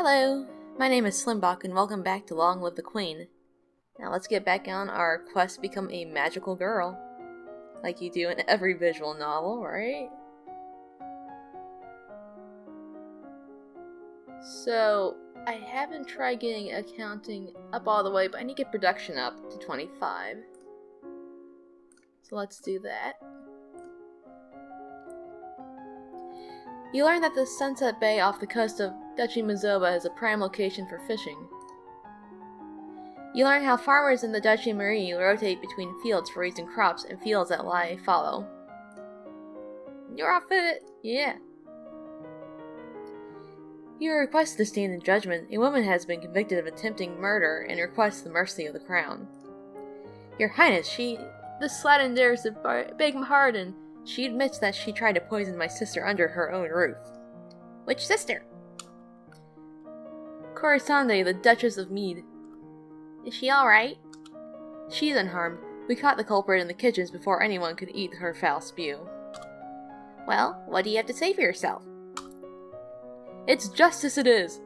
Hello, my name is Slimboc and welcome back to Long Live the Queen. Now let's get back on our quest to become a magical girl. Like you do in every visual novel, right? So, I haven't tried getting accounting up all the way, but I need to get production up to 25. So let's do that. You learn that the Sunset Bay off the coast of Duchy Mazoba is a prime location for fishing. You learn how farmers in the Duchy Marie rotate between fields for raising crops and fields that lie fallow. You're off it! Yeah. You are requested to stand in judgment. A woman has been convicted of attempting murder and requests the mercy of the crown. Your Highness, this Slatin dares to beg my pardon. She admits that she tried to poison my sister under her own roof. Which sister? Corisande, the Duchess of Mead. Is she alright? She's unharmed. We caught the culprit in the kitchens before anyone could eat her foul spew. Well, what do you have to say for yourself? It's justice it is!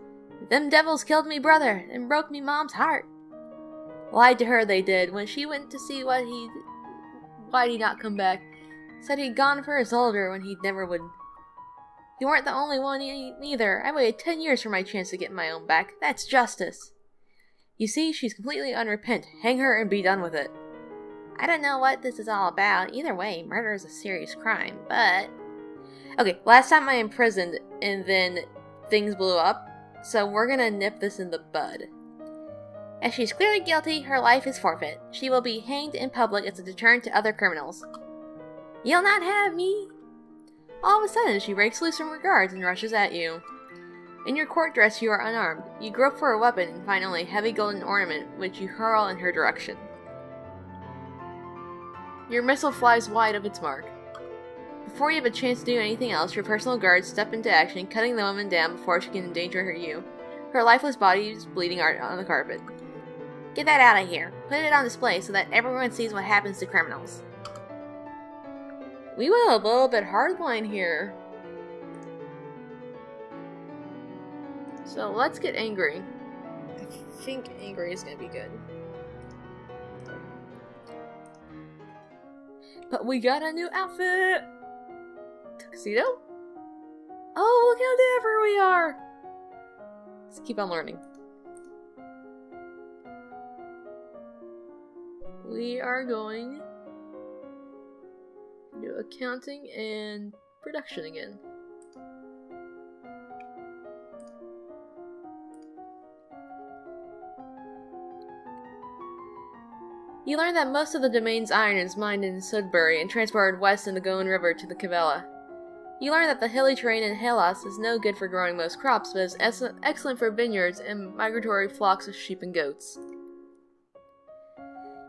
Them devils killed me brother and broke me mom's heart. Lied to her they did. When she went to see why'd he not come back. Said he'd gone for a soldier when he never would. You weren't the only one neither. I waited 10 years for my chance to get my own back. That's justice. You see, she's completely unrepentant. Hang her and be done with it. I don't know what this is all about. Either way, murder is a serious crime, but... Okay, last time I imprisoned and then things blew up, so we're gonna nip this in the bud. As she's clearly guilty, her life is forfeit. She will be hanged in public as a deterrent to other criminals. You'll not have me! All of a sudden, she breaks loose from her guards and rushes at you. In your court dress, you are unarmed. You grope for a weapon and find only a heavy golden ornament, which you hurl in her direction. Your missile flies wide of its mark. Before you have a chance to do anything else, your personal guards step into action, cutting the woman down before she can endanger you. Her lifeless body is bleeding on the carpet. Get that out of here. Put it on display so that everyone sees what happens to criminals. We went a little bit hardline here. So let's get angry. I think angry is gonna be good. But we got a new outfit! Tuxedo? Oh, look how different we are! Let's keep on learning. We are going to do accounting and production again. You learn that most of the domain's iron is mined in Sudbury and transported west in the Goan River to the Cavella. You learn that the hilly terrain in Hellas is no good for growing most crops, but is excellent for vineyards and migratory flocks of sheep and goats.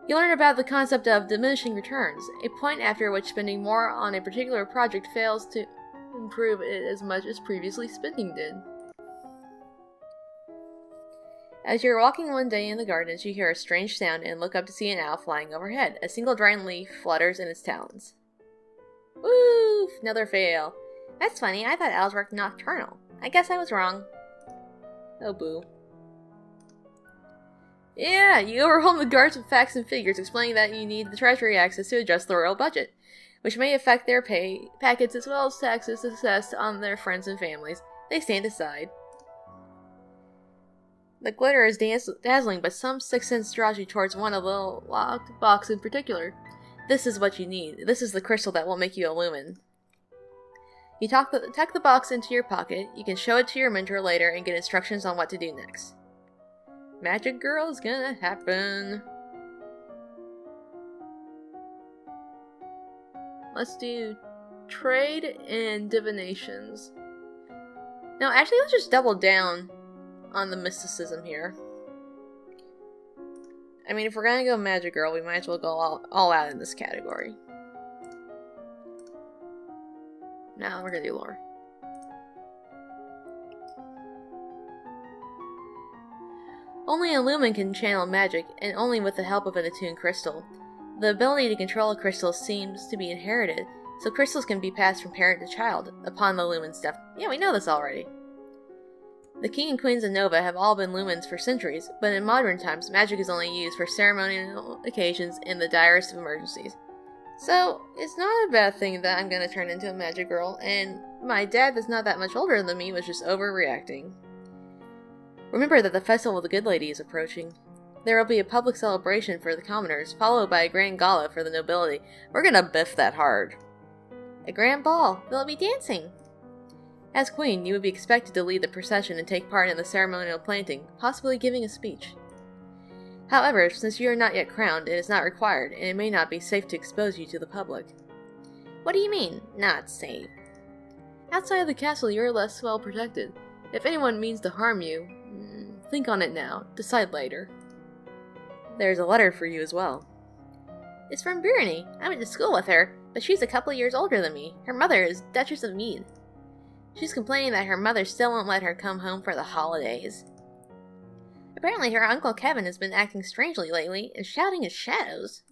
You learn about the concept of diminishing returns, a point after which spending more on a particular project fails to improve it as much as previously spending did. As you're walking one day in the gardens, you hear a strange sound and look up to see an owl flying overhead. A single drying leaf flutters in its talons. Woof! Another fail. That's funny, I thought owls were nocturnal. I guess I was wrong. Oh boo. Yeah, you overwhelm the guards with facts and figures explaining that you need the treasury access to adjust the royal budget, which may affect their pay packets as well as taxes assessed on their friends and families. They stand aside. The glitter is dazzling, but some sixth sense draws you towards one little locked box in particular. This is what you need. This is the crystal that will make you illumine. You tuck the box into your pocket. You can show it to your mentor later and get instructions on what to do next. Magic girl is gonna happen. Let's do trade and divinations. No, actually, let's just double down on the mysticism here. I mean, if we're gonna go magic girl, we might as well go all out in this category. Now we're gonna do lore. Only a lumen can channel magic, and only with the help of an attuned crystal. The ability to control a crystal seems to be inherited, so crystals can be passed from parent to child upon the lumen's death. Yeah, we know this already. The king and queens of Nova have all been lumens for centuries, but in modern times, magic is only used for ceremonial occasions in the direst of emergencies. So, it's not a bad thing that I'm gonna turn into a magic girl, and my dad that's not that much older than me was just overreacting. Remember that the Festival of the Good Lady is approaching. There will be a public celebration for the commoners, followed by a grand gala for the nobility. We're gonna biff that hard. A grand ball. There'll be dancing. As queen, you would be expected to lead the procession and take part in the ceremonial planting, possibly giving a speech. However, since you are not yet crowned, it is not required, and it may not be safe to expose you to the public. What do you mean, not safe? Outside of the castle, you are less well protected. If anyone means to harm you, think on it now. Decide later. There's a letter for you as well. It's from Brittany. I went to school with her, but she's a couple years older than me. Her mother is Duchess of Mead. She's complaining that her mother still won't let her come home for the holidays. Apparently her Uncle Kevin has been acting strangely lately and shouting his shadows.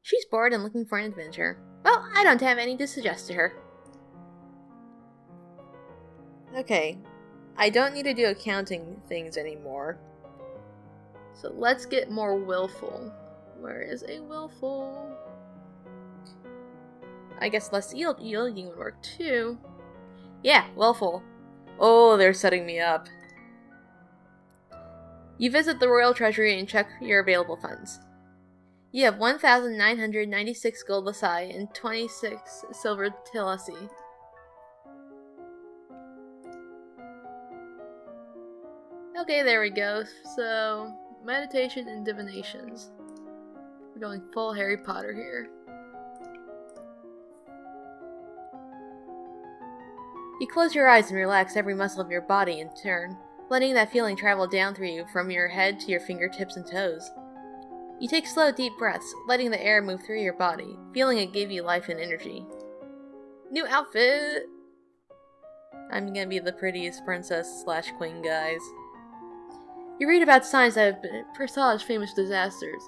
She's bored and looking for an adventure. Well, I don't have any to suggest to her. Okay, I don't need to do accounting things anymore. So let's get more willful. Where is a willful? I guess less yielding would work too. Yeah, willful. Oh, they're setting me up. You visit the royal treasury and check your available funds. You have 1,996 gold lasai and 26 silver tilasi. Okay, there we go. So, meditation and divinations. We're going full Harry Potter here. You close your eyes and relax every muscle of your body in turn, letting that feeling travel down through you from your head to your fingertips and toes. You take slow, deep breaths, letting the air move through your body, feeling it give you life and energy. New outfit! I'm gonna be the prettiest princess / queen, guys. You read about signs that have presaged famous disasters,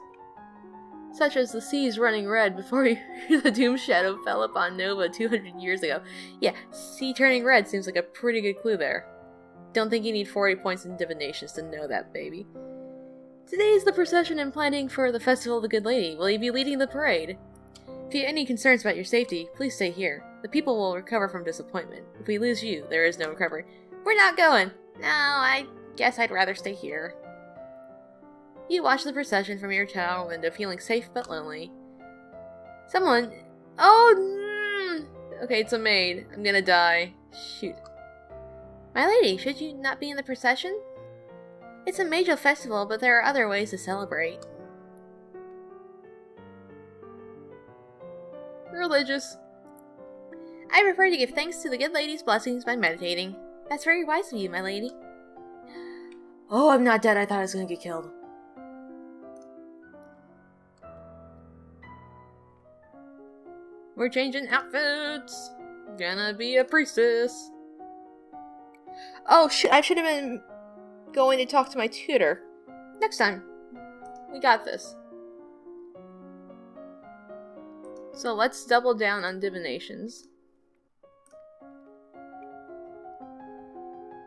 such as the seas running red before the doom shadow fell upon Nova 200 years ago. Yeah, sea turning red seems like a pretty good clue there. Don't think you need 40 points in divinations to know that, baby. Today is the procession and planning for the Festival of the Good Lady. Will you be leading the parade? If you have any concerns about your safety, please stay here. The people will recover from disappointment. If we lose you, there is no recovery. We're not going! No, I guess I'd rather stay here. You watch the procession from your tower window, feeling safe but lonely. Someone... Oh! Okay, it's a maid. I'm gonna die. Shoot. My lady, should you not be in the procession? It's a major festival, but there are other ways to celebrate. Religious. I prefer to give thanks to the good lady's blessings by meditating. That's very wise of you, my lady. Oh, I'm not dead. I thought I was gonna get killed. We're changing outfits. Gonna be a priestess. Oh, shit. I should have been going to talk to my tutor. Next time. We got this. So let's double down on divinations.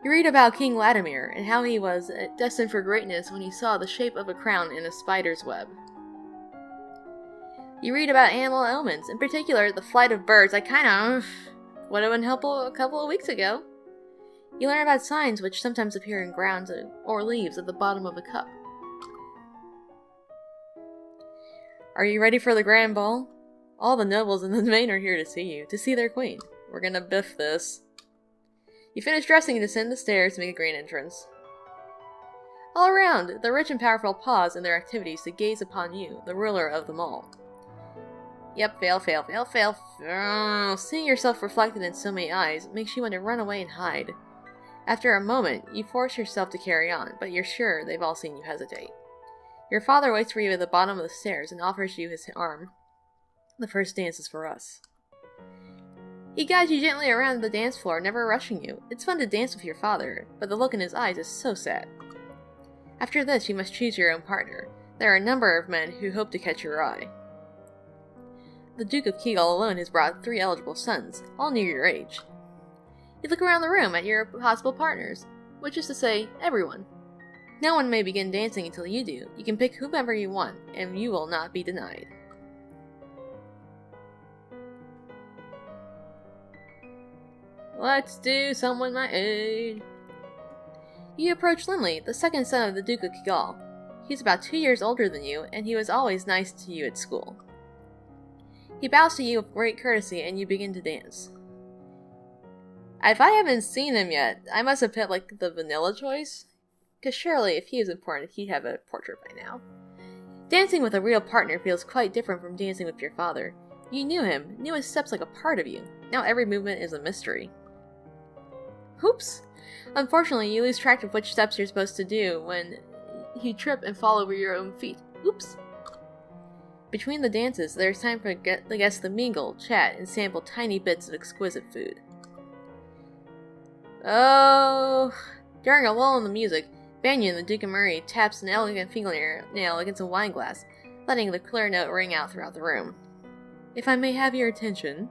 You read about King Latimer and how he was destined for greatness when he saw the shape of a crown in a spider's web. You read about animal omens, in particular the flight of birds. I kinda would have been helpful a couple of weeks ago. You learn about signs which sometimes appear in grounds or leaves at the bottom of a cup. Are you ready for the grand ball? All the nobles in the domain are here to see their queen. We're gonna biff this. You finish dressing and descend the stairs to make a grand entrance. All around, the rich and powerful pause in their activities to gaze upon you, the ruler of them all. Yep, fail. Seeing yourself reflected in so many eyes makes you want to run away and hide. After a moment, you force yourself to carry on, but you're sure they've all seen you hesitate. Your father waits for you at the bottom of the stairs and offers you his arm. The first dance is for us. He guides you gently around the dance floor, never rushing you. It's fun to dance with your father, but the look in his eyes is so sad. After this, you must choose your own partner. There are a number of men who hope to catch your eye. The Duke of Kegel alone has brought 3 eligible sons, all near your age. You look around the room at your possible partners. which is to say, everyone. No one may begin dancing until you do. You can pick whomever you want, and you will not be denied. Let's do someone my age. You approach Lindley, the second son of the Duke of Kigal. He's about 2 years older than you, and he was always nice to you at school. He bows to you with great courtesy, and you begin to dance. If I haven't seen him yet, I must have picked, like, the vanilla choice. Because surely, if he is important, he'd have a portrait by now. Dancing with a real partner feels quite different from dancing with your father. You knew him, knew his steps like a part of you. Now every movement is a mystery. Oops! Unfortunately, you lose track of which steps you're supposed to do when you trip and fall over your own feet. Oops! Between the dances, there's time for the guests to mingle, chat, and sample tiny bits of exquisite food. Oh! During a lull in the music, Banyan, the Duke of Murray, taps an elegant fingernail against a wine glass, letting the clear note ring out throughout the room. If I may have your attention,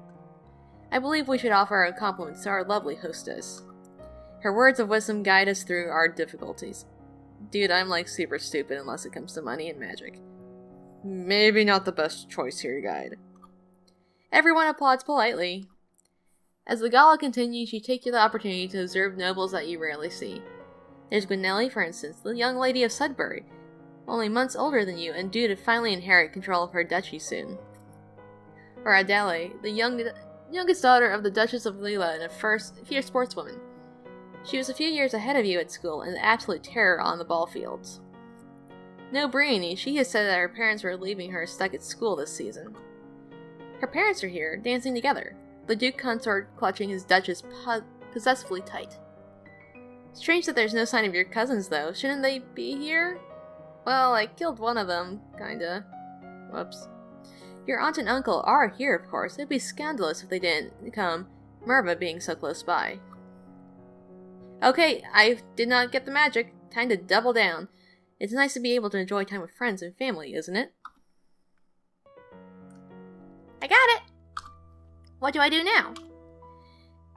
I believe we should offer our compliments to our lovely hostess. Her words of wisdom guide us through our difficulties. Dude, I'm like super stupid unless it comes to money and magic. Maybe not the best choice here, guide. Everyone applauds politely. As the gala continues, you take the opportunity to observe nobles that you rarely see. There's Gwynelly, for instance, the young lady of Sudbury, only months older than you and due to finally inherit control of her duchy soon. Or Adele, the youngest daughter of the Duchess of Lila and a fierce sportswoman. She was a few years ahead of you at school and an absolute terror on the ball fields. No Briony, she has said that her parents were leaving her stuck at school this season. Her parents are here, dancing together, the Duke consort clutching his Duchess possessively tight. Strange that there's no sign of your cousins, though. Shouldn't they be here? Well, I killed one of them, kinda. Whoops. Your aunt and uncle are here, of course. It'd be scandalous if they didn't come, Merva being so close by. Okay, I did not get the magic. Time to double down. It's nice to be able to enjoy time with friends and family, isn't it? I got it! What do I do now?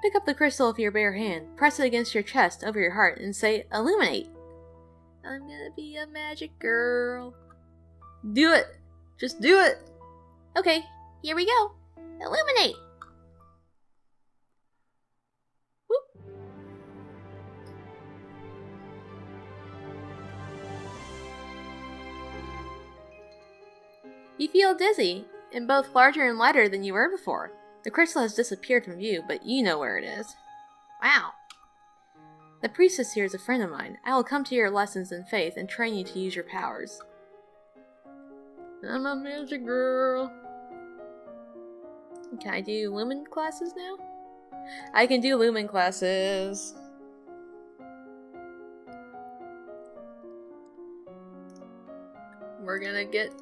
Pick up the crystal with your bare hand, press it against your chest over your heart, and say, Illuminate! I'm gonna be a magic girl. Do it! Just do it! Okay, here we go. Illuminate! Whoop. You feel dizzy, and both larger and lighter than you were before. The crystal has disappeared from view, but you know where it is. Wow. The priestess here is a friend of mine. I will come to your lessons in faith and train you to use your powers. I'm a magic girl. Can I do lumen classes now? I can do lumen classes. We're gonna get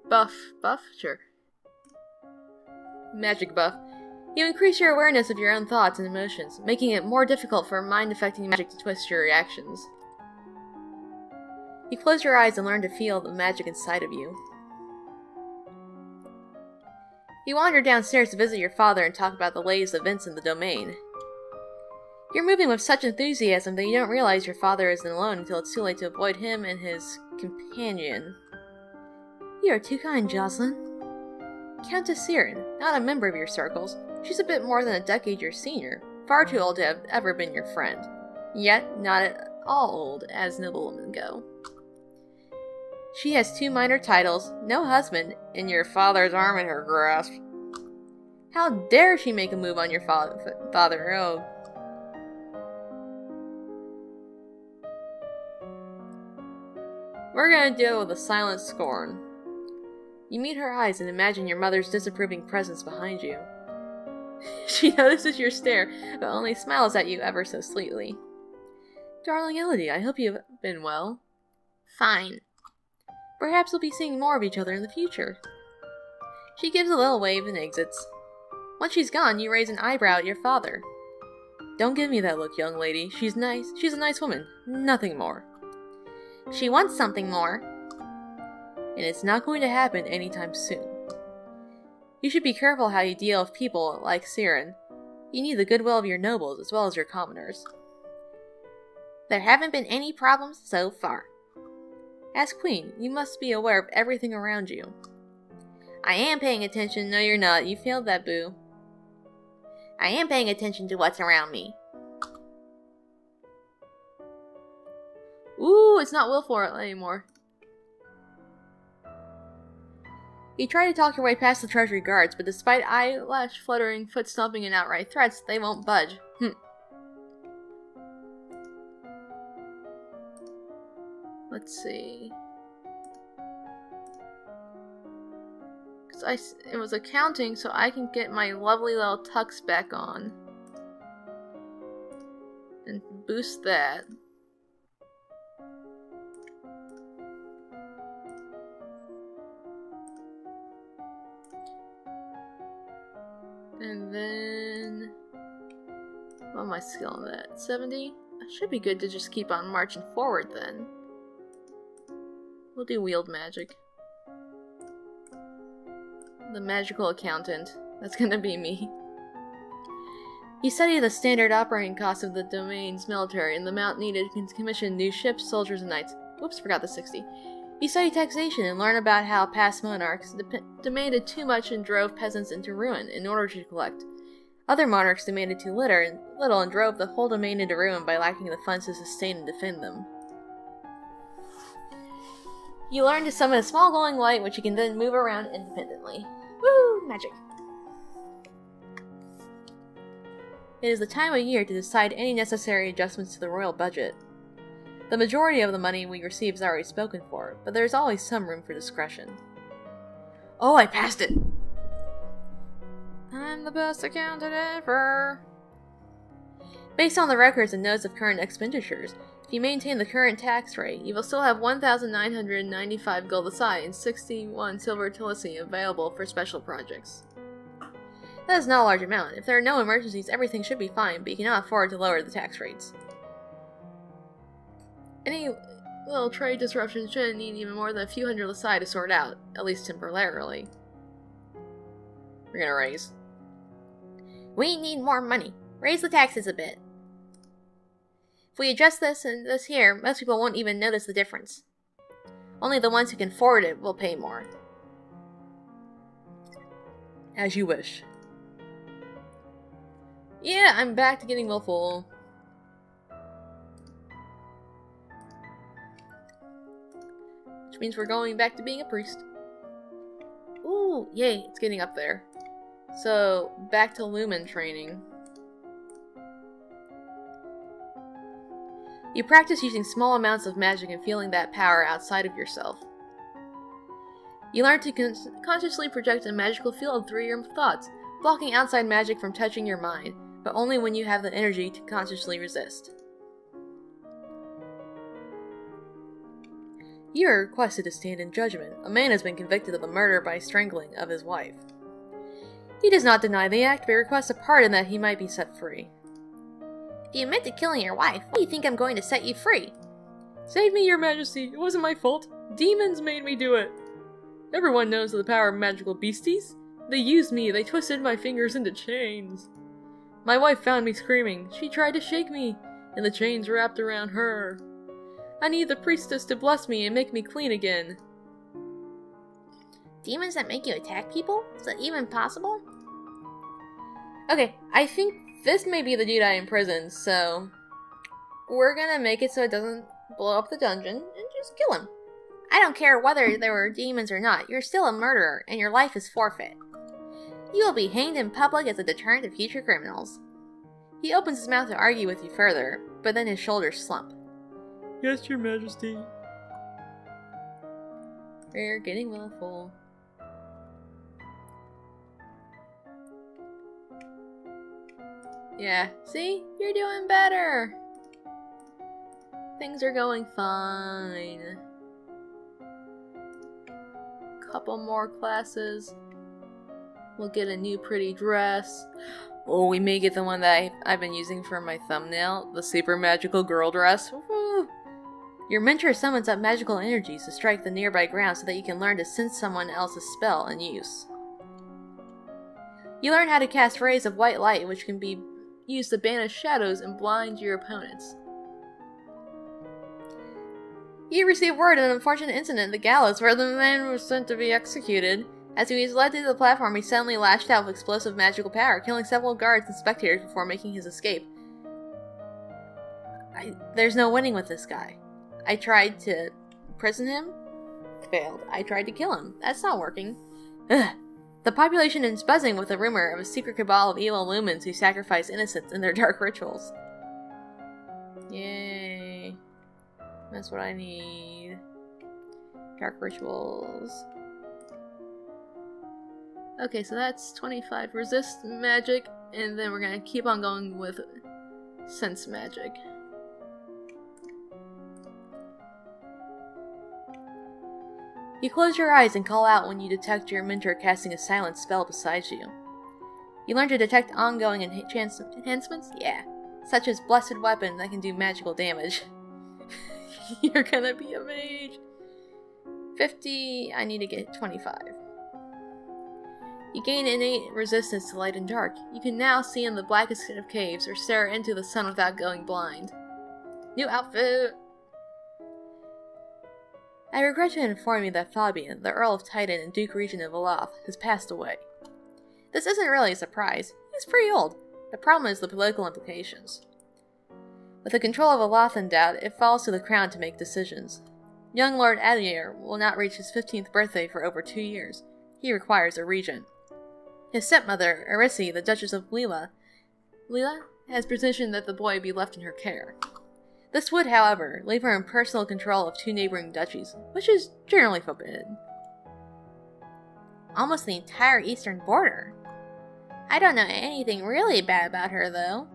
buff? Sure. Magic buff. You increase your awareness of your own thoughts and emotions, making it more difficult for mind-affecting magic to twist your reactions. You close your eyes and learn to feel the magic inside of you. You wander downstairs to visit your father and talk about the latest events in the domain. You're moving with such enthusiasm that you don't realize your father isn't alone until it's too late to avoid him and his companion. You are too kind, Jocelyn. Countess Siren, not a member of your circles. She's a bit more than a decade your senior, far too old to have ever been your friend. Yet, not at all old, as noblewomen go. She has 2 minor titles, no husband, and your father's arm in her grasp. How dare she make a move on your father, oh. We're gonna deal with a silent scorn. You meet her eyes and imagine your mother's disapproving presence behind you. She notices your stare, but only smiles at you ever so sweetly. Darling Elodie, I hope you've been well. Fine. Perhaps we'll be seeing more of each other in the future. She gives a little wave and exits. Once she's gone, you raise an eyebrow at your father. Don't give me that look, young lady. She's nice. She's a nice woman. Nothing more. She wants something more. And it's not going to happen anytime soon. You should be careful how you deal with people like Siren. You need the goodwill of your nobles as well as your commoners. There haven't been any problems so far. As Queen, you must be aware of everything around you. I am paying attention. No, you're not. You failed that, boo. I am paying attention to what's around me. Ooh, it's not willful anymore. You try to talk your way past the treasury guards, but despite eyelash fluttering, foot stomping, and outright threats, they won't budge. Let's see. It was accounting, so I can get my lovely little tux back on. And boost that. And then... what am I skill on that? 70? I should be good to just keep on marching forward then. We'll do wield magic. The magical accountant. That's gonna be me. You study the standard operating costs of the domain's military and the amount needed to commission new ships, soldiers, and knights. Whoops, forgot the 60. You study taxation and learn about how past monarchs demanded too much and drove peasants into ruin in order to collect. Other monarchs demanded too little and drove the whole domain into ruin by lacking the funds to sustain and defend them. You learn to summon a small glowing light which you can then move around independently. Woo! Magic! It is the time of year to decide any necessary adjustments to the royal budget. The majority of the money we receive is already spoken for, but there is always some room for discretion. Oh, I passed it! I'm the best accountant ever! Based on the records and notes of current expenditures, if you maintain the current tax rate, you will still have 1,995 gold aside and 61 silver tilisi available for special projects. That is not a large amount. If there are no emergencies, everything should be fine, but you cannot afford to lower the tax rates. Any little trade disruption shouldn't need even more than a few hundred aside to sort out, at least temporarily. We're gonna raise. We need more money. Raise the taxes a bit. If we adjust this and this here, most people won't even notice the difference. Only the ones who can afford it will pay more. As you wish. Yeah, I'm back to getting willful. Which means we're going back to being a priest. Ooh, yay, it's getting up there. So, back to Lumen training. You practice using small amounts of magic and feeling that power outside of yourself. You learn to consciously project a magical field through your thoughts, blocking outside magic from touching your mind, but only when you have the energy to consciously resist. You are requested to stand in judgment. A man has been convicted of the murder by strangling of his wife. He does not deny the act, but requests a pardon that he might be set free. If you admit to killing your wife, why do you think I'm going to set you free? Save me, your majesty. It wasn't my fault. Demons made me do it. Everyone knows of the power of magical beasties. They used me. They twisted my fingers into chains. My wife found me screaming. She tried to shake me, and the chains wrapped around her. I need the priestess to bless me and make me clean again. Demons that make you attack people? Is that even possible? Okay, I think this may be the dude I imprisoned, so we're gonna make it so it doesn't blow up the dungeon and just kill him. I don't care whether there were demons or not, you're still a murderer and your life is forfeit. You will be hanged in public as a deterrent to future criminals. He opens his mouth to argue with you further, but then his shoulders slump. Yes, your majesty. We're getting willful. Yeah, see? You're doing better! Things are going fine. Couple more classes. We'll get a new pretty dress. Oh, we may get the one that I've been using for my thumbnail. The super magical girl dress. Woo! Your mentor summons up magical energies to strike the nearby ground so that you can learn to sense someone else's spell and use. You learn how to cast rays of white light which can be used to banish shadows and blind your opponents. He received word of an unfortunate incident at the gallows where the man was sent to be executed. As he was led to the platform, he suddenly lashed out with explosive magical power, killing several guards and spectators before making his escape. There's no winning with this guy. I tried to imprison him. Failed. I tried to kill him. That's not working. Ugh. The population is buzzing with the rumor of a secret cabal of evil lumens who sacrifice innocents in their dark rituals. Yay. That's what I need. Dark rituals. Okay, so that's 25 resist magic, and then we're gonna keep on going with sense magic. You close your eyes and call out when you detect your mentor casting a silent spell beside you. You learn to detect ongoing enhancements? Yeah. Such as Blessed Weapon that can do magical damage. You're gonna be a mage. 50, I need to get 25. You gain innate resistance to light and dark. You can now see in the blackest of caves or stare into the sun without going blind. New outfit! I regret to inform you that Fabian, the Earl of Titan and Duke Regent of Aloth, has passed away. This isn't really a surprise. He's pretty old. The problem is the political implications. With the control of Aloth in doubt, it falls to the crown to make decisions. Young Lord Adair will not reach his 15th birthday for over 2 years. He requires a regent. His stepmother, Erissi, the Duchess of Lila, has petitioned that the boy be left in her care. This would, however, leave her in personal control of 2 neighboring duchies, which is generally forbidden. Almost the entire eastern border. I don't know anything really bad about her, though.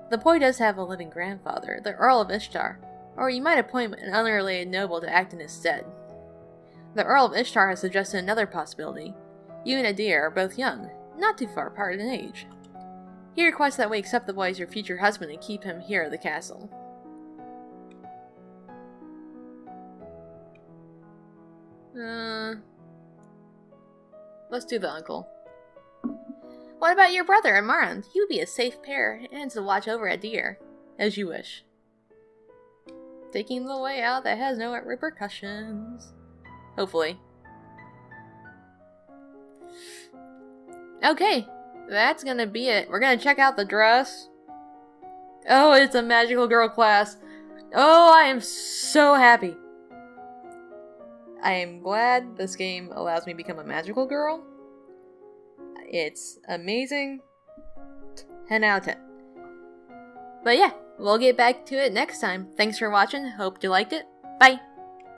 The boy does have a living grandfather, the Earl of Ishtar, or you might appoint an unrelated noble to act in his stead. The Earl of Ishtar has suggested another possibility. You and Adair are both young, not too far apart in age. He requests that we accept the boy as your future husband and keep him here at the castle. Let's do the uncle. What about your brother, Amaranth? He would be a safe pair of hands to watch over Adair. As you wish. Taking the way out that has no repercussions. Hopefully. Okay, that's gonna be it. We're gonna check out the dress. Oh, it's a magical girl class. Oh, I am so happy. I am glad this game allows me to become a magical girl. It's amazing. 10 out of 10. But yeah, we'll get back to it next time. Thanks for watching. Hope you liked it. Bye!